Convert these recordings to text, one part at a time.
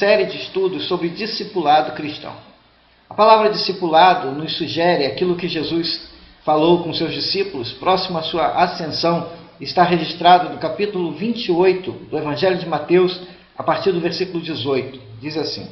Série de estudos sobre discipulado cristão. A palavra discipulado nos sugere aquilo que Jesus falou com seus discípulos próximo à sua ascensão. Está registrado no capítulo 28 do Evangelho de Mateus, a partir do versículo 18. Diz assim: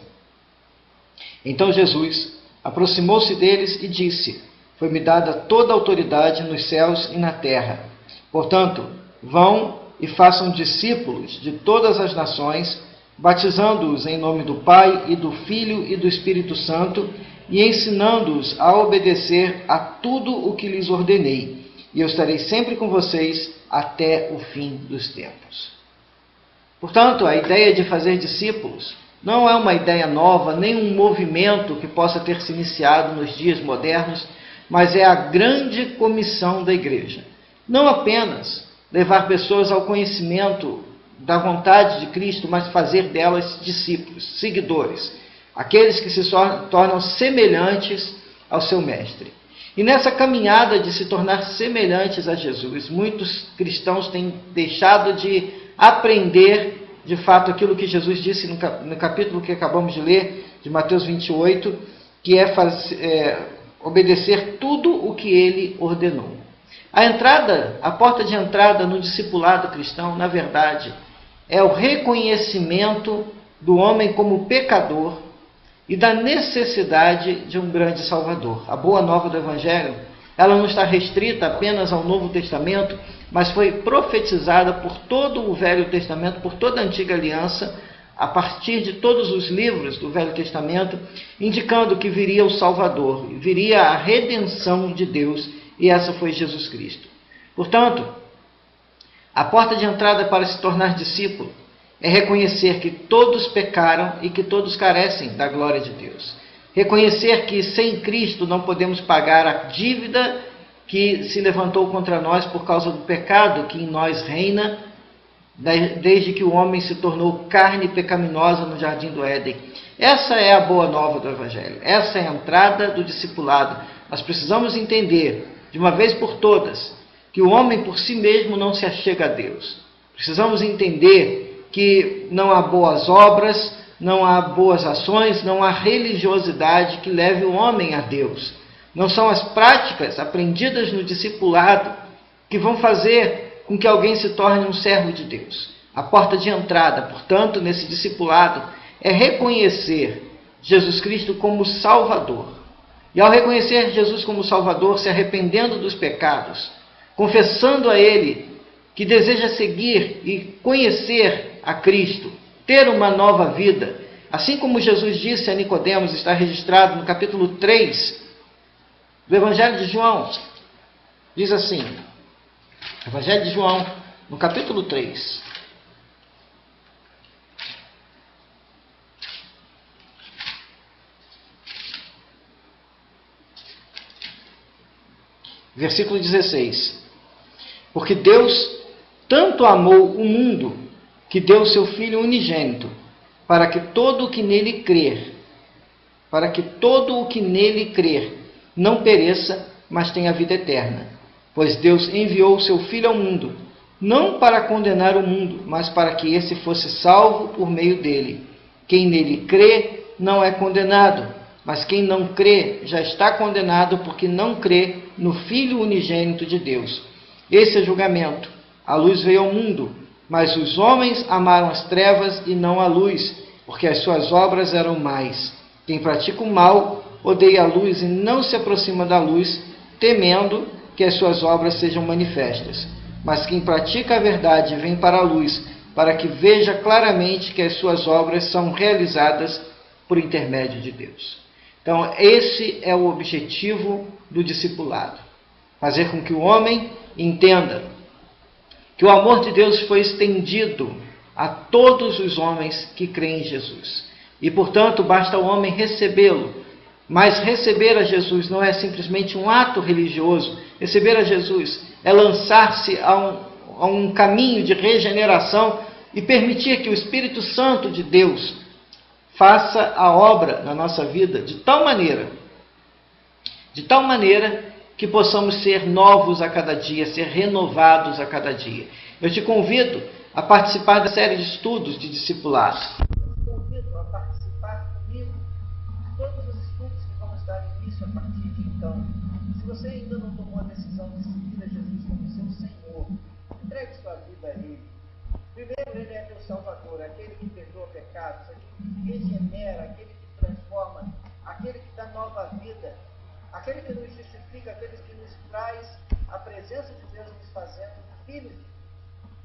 Então Jesus aproximou-se deles e disse: Foi-me dada toda a autoridade nos céus e na terra. Portanto, vão e façam discípulos de todas as nações, batizando-os em nome do Pai e do Filho e do Espírito Santo, e ensinando-os a obedecer a tudo o que lhes ordenei. E eu estarei sempre com vocês até o fim dos tempos. Portanto, a ideia de fazer discípulos não é uma ideia nova, nem um movimento que possa ter se iniciado nos dias modernos, mas é a grande comissão da igreja. Não apenas levar pessoas ao conhecimento da vontade de Cristo, mas fazer delas discípulos, seguidores, aqueles que se tornam semelhantes ao seu Mestre. E nessa caminhada de se tornar semelhantes a Jesus, muitos cristãos têm deixado de aprender, de fato, aquilo que Jesus disse no capítulo que acabamos de ler, de Mateus 28, que é obedecer tudo o que ele ordenou. A porta de entrada no discipulado cristão, na verdade, é o reconhecimento do homem como pecador e da necessidade de um grande Salvador. A boa nova do Evangelho, ela não está restrita apenas ao Novo Testamento, mas foi profetizada por todo o Velho Testamento, por toda a Antiga Aliança, a partir de todos os livros do Velho Testamento, indicando que viria o Salvador, viria a redenção de Deus, e essa foi Jesus Cristo. Portanto, a porta de entrada para se tornar discípulo é reconhecer que todos pecaram e que todos carecem da glória de Deus. Reconhecer que sem Cristo não podemos pagar a dívida que se levantou contra nós por causa do pecado que em nós reina, desde que o homem se tornou carne pecaminosa no jardim do Éden. Essa é a boa nova do Evangelho. Essa é a entrada do discipulado. Nós precisamos entender, de uma vez por todas, que o homem por si mesmo não se achega a Deus. Precisamos entender que não há boas obras, não há boas ações, não há religiosidade que leve o homem a Deus. Não são as práticas aprendidas no discipulado que vão fazer com que alguém se torne um servo de Deus. A porta de entrada, portanto, nesse discipulado é reconhecer Jesus Cristo como Salvador. E ao reconhecer Jesus como Salvador, se arrependendo dos pecados, confessando a Ele que deseja seguir e conhecer a Cristo, ter uma nova vida, assim como Jesus disse a Nicodemos, está registrado no capítulo 3 do Evangelho de João. Diz assim, Evangelho de João, no capítulo 3. Versículo 16. Porque Deus tanto amou o mundo, que deu seu Filho unigênito, para que todo o que nele crer, não pereça, mas tenha vida eterna. Pois Deus enviou o seu Filho ao mundo, não para condenar o mundo, mas para que esse fosse salvo por meio dele. Quem nele crê não é condenado, mas quem não crê já está condenado, porque não crê no Filho unigênito de Deus. Esse é o julgamento. A luz veio ao mundo, mas os homens amaram as trevas e não a luz, porque as suas obras eram más. Quem pratica o mal odeia a luz e não se aproxima da luz, temendo que as suas obras sejam manifestas. Mas quem pratica a verdade vem para a luz, para que veja claramente que as suas obras são realizadas por intermédio de Deus. Então, esse é o objetivo do discipulado. Fazer com que o homem entenda que o amor de Deus foi estendido a todos os homens que creem em Jesus. E, portanto, basta o homem recebê-lo. Mas receber a Jesus não é simplesmente um ato religioso. Receber a Jesus é lançar-se a um caminho de regeneração e permitir que o Espírito Santo de Deus faça a obra na nossa vida de tal maneira que possamos ser novos a cada dia, ser renovados a cada dia. Eu te convido a participar da série de estudos de discipulado. Eu te convido a participar comigo de todos os estudos que vamos dar início a partir de então. Se você ainda não tomou a decisão de seguir a Jesus como seu Senhor, entregue sua vida a Ele. Primeiro, Ele é teu Salvador, aquele que perdoa pecados, aquele que regenera, aquele que transforma, aquele que dá nova vida, aquele que nos justifica, aquele que nos traz a presença de Deus, nos fazendo filhos de Deus.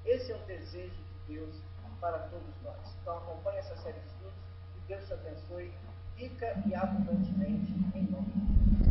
Esse é o desejo de Deus para todos nós. Então acompanhe essa série de estudos, que Deus te abençoe, rica e abundantemente, em nome de Deus.